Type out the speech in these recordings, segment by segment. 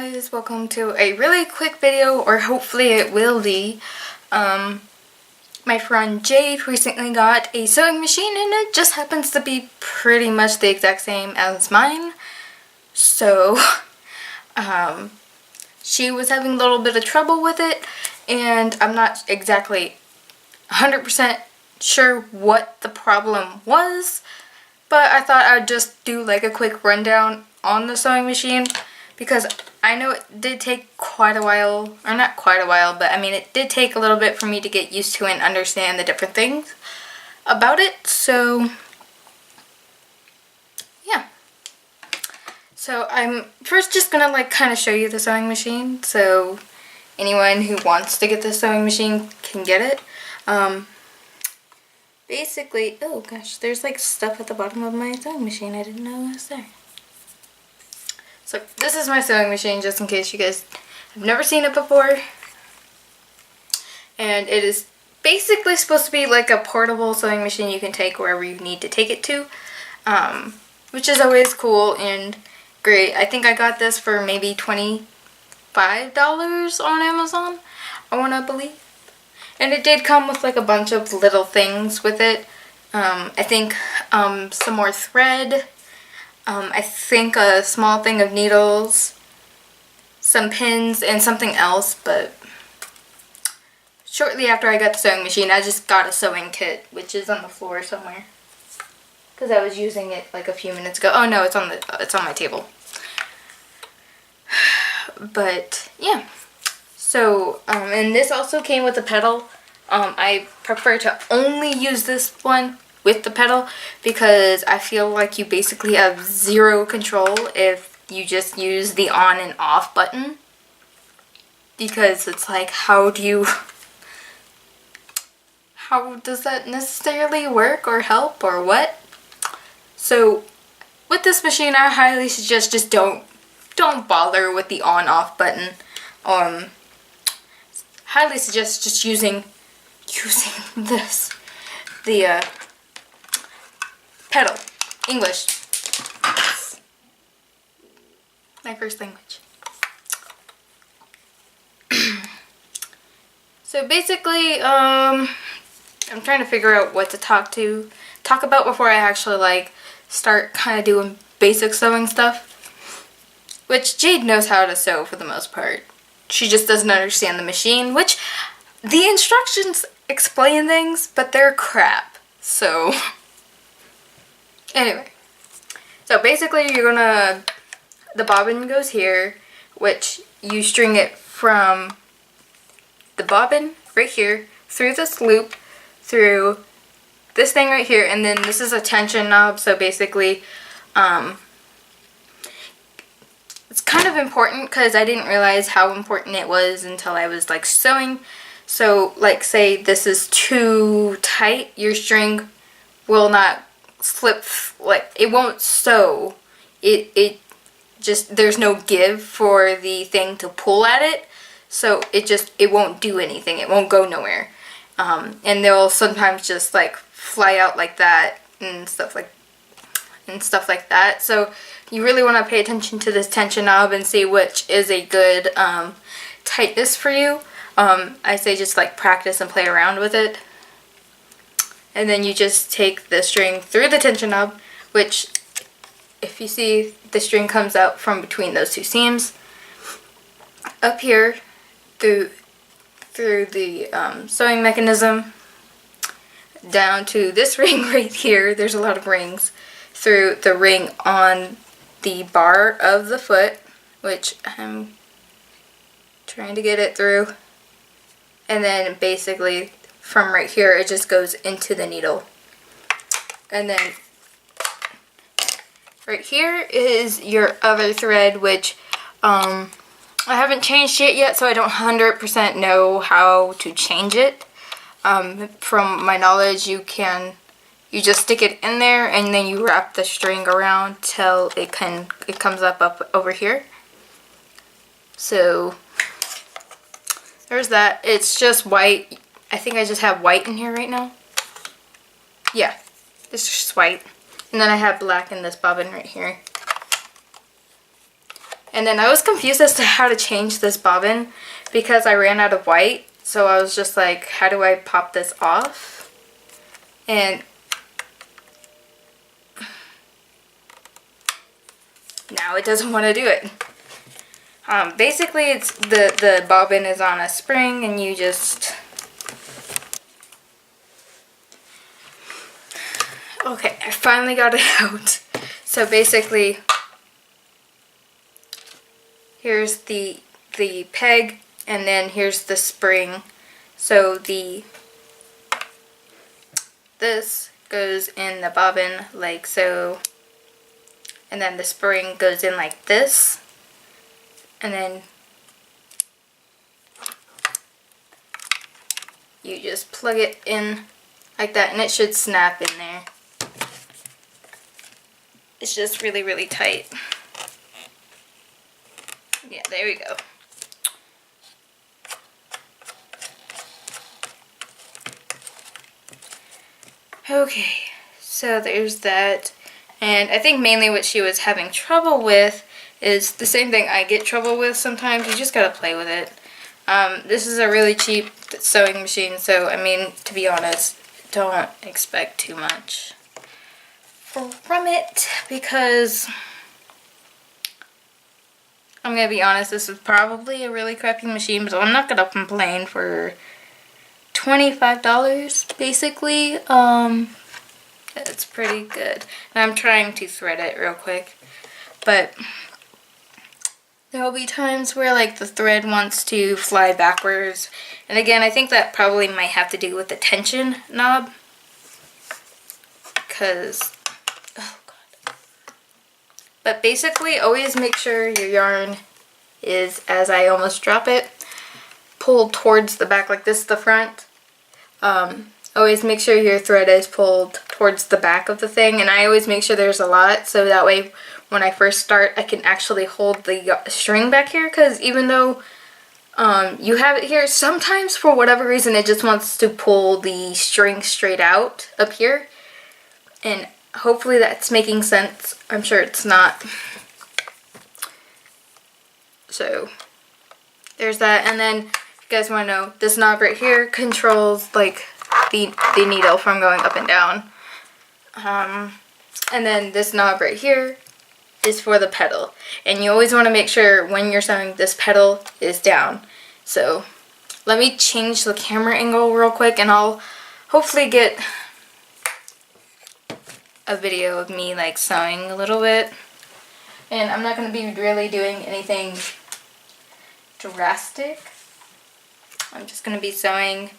guys, welcome to a really quick video, or hopefully it will be. My friend Jade recently got a sewing machine and it just happens to be pretty much the exact same as mine. So, she was having a little bit of trouble with it and I'm not exactly 100% sure what the problem was, but I thought I'd just do like a quick rundown on the sewing machine because I know it did take quite a while, or not quite a while, but I mean it did take a little bit for me to get used to and understand the different things about it. So yeah, so I'm first just gonna like kind of show you the sewing machine so anyone who wants to get the sewing machine can get it. Basically, oh gosh, there's like stuff at the bottom of my sewing machine I didn't know was there. So this is my sewing machine, just in case you guys have never seen it before. And it is basically supposed to be like a portable sewing machine you can take wherever you need to take it to, which is always cool and great. I think I got this for maybe $25 on Amazon, I want to believe. And it did come with like a bunch of little things with it. I think some more thread. I think a small thing of needles, some pins, and something else, but shortly after I got the sewing machine, I just got a sewing kit, which is on the floor somewhere, because I was using it like a few minutes ago. Oh no, it's on my table. But yeah, so and this also came with a pedal. I prefer to only use this one with the pedal because I feel like you basically have zero control if you just use the on and off button, because it's like how does that necessarily work or help or what? So with this machine I highly suggest just don't bother with the on off button. Highly suggest just using the pedal. English. My first language. So basically, I'm trying to figure out what to talk about before I actually like start kind of doing basic sewing stuff. Which Jade knows how to sew for the most part. She just doesn't understand the machine, which the instructions explain things, but they're crap. So anyway, so basically the bobbin goes here, which you string it from the bobbin right here, through this loop, through this thing right here, and then this is a tension knob, so basically, it's kind of important because I didn't realize how important it was until I was like sewing. So like say this is too tight, your string will not slip, like it won't sew. It just, there's no give for the thing to pull at it, so it won't do anything. It won't go nowhere. And they'll sometimes just like fly out like that and stuff like that. So you really want to pay attention to this tension knob and see which is a good tightness for you. I say just like practice and play around with it. And then you just take the string through the tension knob, which if you see the string comes out from between those two seams, up here through the sewing mechanism, down to this ring right here. There's a lot of rings. Through the ring on the bar of the foot, which I'm trying to get it through, and then basically from right here it just goes into the needle. And then right here is your other thread, which I haven't changed it yet, so I don't 100% know how to change it. From my knowledge, you just stick it in there and then you wrap the string around till it comes up over here. So there's that. It's just white. I think I just have white in here right now. Yeah, it's just white. And then I have black in this bobbin right here. And then I was confused as to how to change this bobbin because I ran out of white. So I was just like, how do I pop this off? And now it doesn't want to do it. Basically, it's the bobbin is on a spring, and you just... Okay, I finally got it out. So basically, here's the peg, and then here's the spring. So this goes in the bobbin like so, and then the spring goes in like this, and then you just plug it in like that, and it should snap in there. It's just really, really tight. Yeah, there we go. Okay, so there's that. And I think mainly what she was having trouble with is the same thing I get trouble with sometimes. You just gotta play with it. This is a really cheap sewing machine, so I mean, to be honest, don't expect too much from it, because I'm gonna be honest, this is probably a really crappy machine, so I'm not gonna complain for $25 basically. It's pretty good. And I'm trying to thread it real quick, but there will be times where like the thread wants to fly backwards, and again, I think that probably might have to do with the tension knob, because oh god. But basically, always make sure your yarn is, as I almost drop it, pulled towards the back like this, the front. Always make sure your thread is pulled towards the back of the thing, and I always make sure there's a lot, so that way when I first start I can actually hold the string back here, because even though you have it here, sometimes for whatever reason it just wants to pull the string straight out up here, and hopefully that's making sense. I'm sure it's not. So there's that, and then if you guys want to know, this knob right here controls like the needle from going up and down. And then this knob right here is for the pedal, and you always want to make sure when you're sewing this pedal is down. So let me change the camera angle real quick, and I'll hopefully get a video of me like sewing a little bit. And I'm not going to be really doing anything drastic. I'm just going to be sewing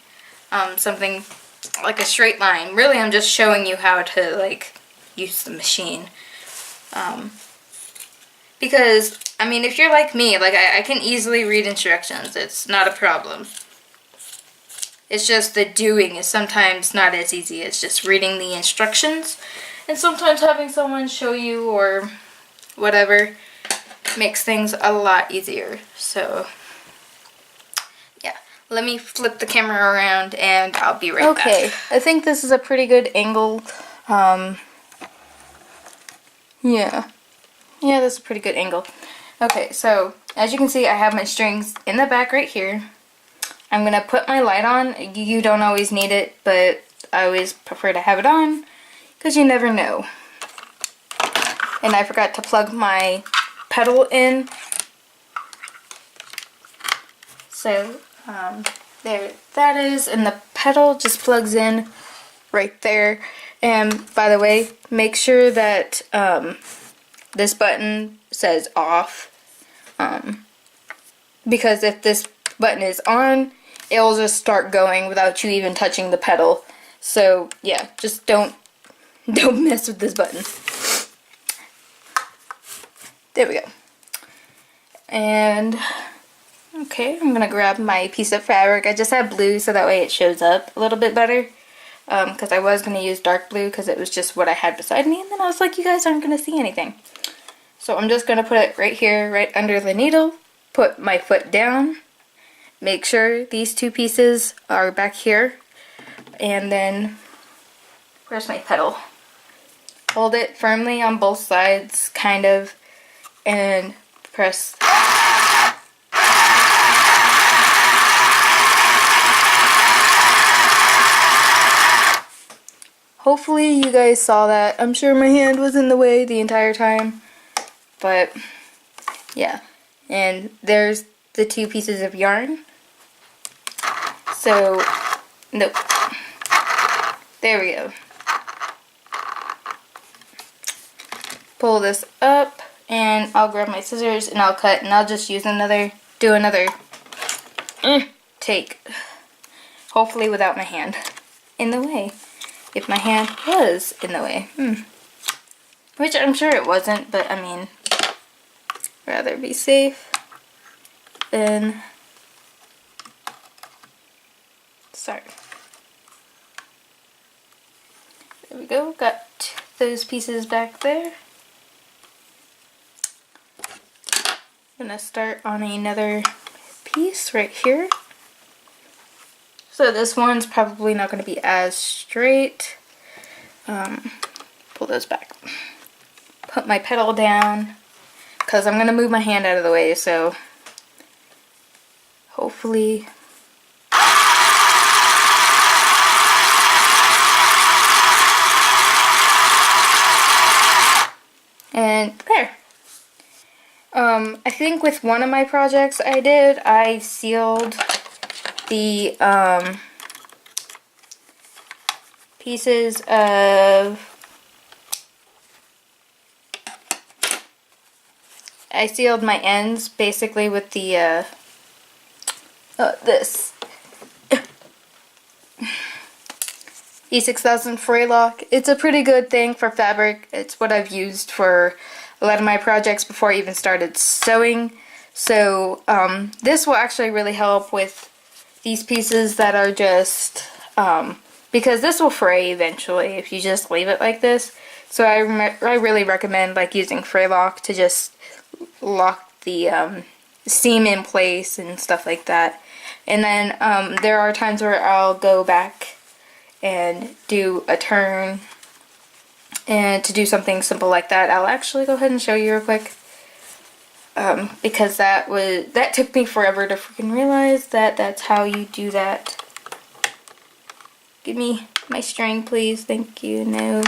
something like a straight line. Really, I'm just showing you how to like use the machine. Because, I mean, if you're like me, like I can easily read instructions. It's not a problem. It's just the doing is sometimes not as easy as just reading the instructions. And sometimes having someone show you or whatever makes things a lot easier. So yeah, let me flip the camera around and I'll be right back. Okay, I think this is a pretty good angle. Yeah, this is a pretty good angle. Okay, so as you can see, I have my strings in the back right here. I'm gonna put my light on. You don't always need it, but I always prefer to have it on because you never know. And I forgot to plug my pedal in. So there that is, and the pedal just plugs in right there. And by the way, make sure that this button says off, because if this button is on, it'll just start going without you even touching the pedal. So yeah, just don't mess with this button. There we go. And okay, I'm gonna grab my piece of fabric. I just have blue so that way it shows up a little bit better, because I was gonna use dark blue because it was just what I had beside me, and then I was like, you guys aren't gonna see anything. So I'm just gonna put it right here, right under the needle, put my foot down, make sure these two pieces are back here, and then where's my pedal? Hold it firmly on both sides, kind of, and press. Hopefully you guys saw that. I'm sure my hand was in the way the entire time. But yeah. And there's the 2 pieces of yarn. So, nope. There we go. Pull this up and I'll grab my scissors and I'll cut, and I'll just use do another take. Hopefully without my hand in the way. If my hand was in the way. Which I'm sure it wasn't, but I mean, rather be safe than sorry. There we go, got those pieces back there. I'm gonna start on another piece right here. So this one's probably not going to be as straight. Pull those back. Put my petal down because I'm going to move my hand out of the way, so hopefully. And there. I think with one of my projects I sealed the pieces of, I sealed my ends basically with the this E6000 Fraylock. It's a pretty good thing for fabric. It's what I've used for a lot of my projects before I even started sewing. So this will actually really help with these pieces that are just, because this will fray eventually if you just leave it like this. So I really recommend like using Fraylock to just lock the seam in place and stuff like that. And then there are times where I'll go back and do a turn, and to do something simple like that, I'll actually go ahead and show you real quick. Because that took me forever to freaking realize that that's how you do that. Give me my string, please. Thank you. No.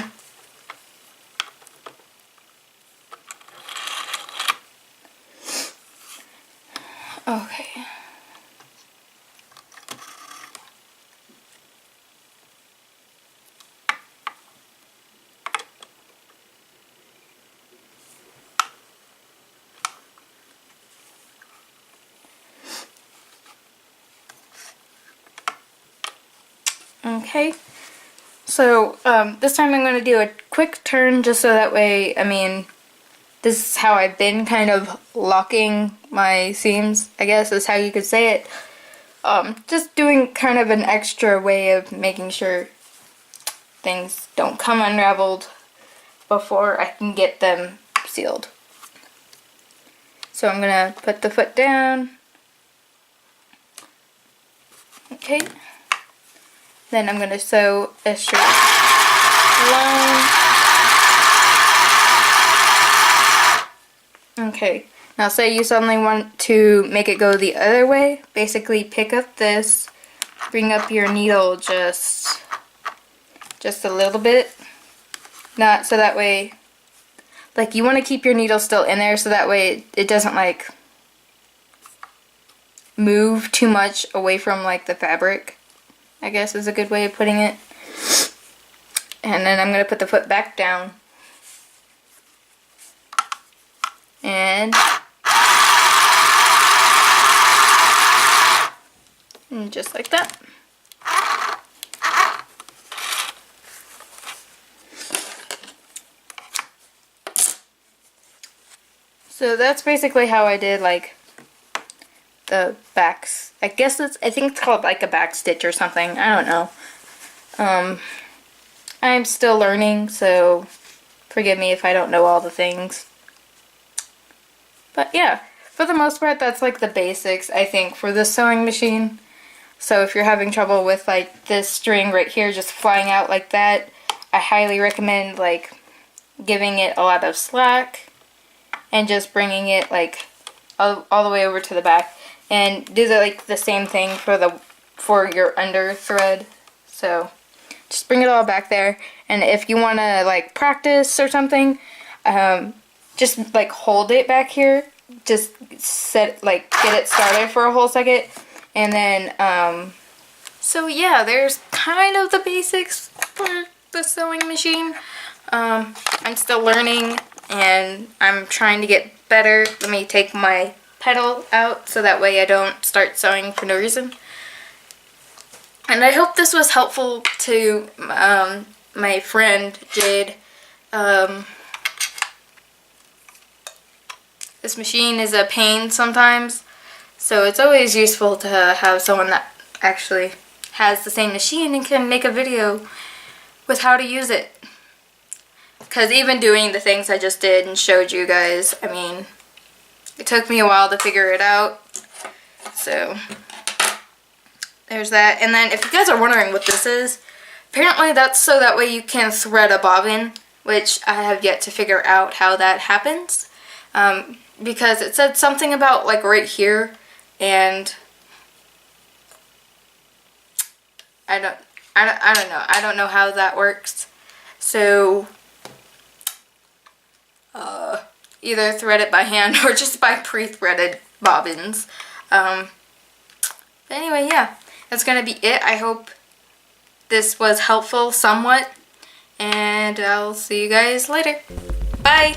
Okay. Okay, so this time I'm going to do a quick turn just so that way, I mean, this is how I've been kind of locking my seams, I guess is how you could say it. Just doing kind of an extra way of making sure things don't come unraveled before I can get them sealed. So I'm going to put the foot down. Okay. Then I'm going to sew a straight line. Okay, now say you suddenly want to make it go the other way. Basically pick up this, bring up your needle just a little bit. Not so that way, like you want to keep your needle still in there so that way it doesn't like move too much away from like the fabric, I guess is a good way of putting it. And then I'm going to put the foot back down. And just like that. So that's basically how I did like the backs. I think it's called like a back stitch or something. I don't know. I'm still learning, so forgive me if I don't know all the things. But yeah, for the most part, that's like the basics, I think, for this sewing machine. So if you're having trouble with like this string right here just flying out like that, I highly recommend like giving it a lot of slack and just bringing it like all the way over to the back, and do the same thing for your under thread. So just bring it all back there, and if you want to like practice or something, just like hold it back here, just get it started for a whole second, and then so yeah, there's kind of the basics for the sewing machine. I'm still learning and I'm trying to get better. Let me take my pedal out so that way I don't start sewing for no reason. And I hope this was helpful to my friend Jade. This machine is a pain sometimes, so it's always useful to have someone that actually has the same machine and can make a video with how to use it. Because even doing the things I just did and showed you guys, I mean, it took me a while to figure it out. So there's that. And then if you guys are wondering what this is, apparently that's so that way you can thread a bobbin, which I have yet to figure out how that happens. Because it said something about like right here, and I don't know. I don't know how that works. So either thread it by hand or just buy pre-threaded bobbins. But anyway, yeah, that's gonna be it. I hope this was helpful somewhat, and I'll see you guys later. Bye!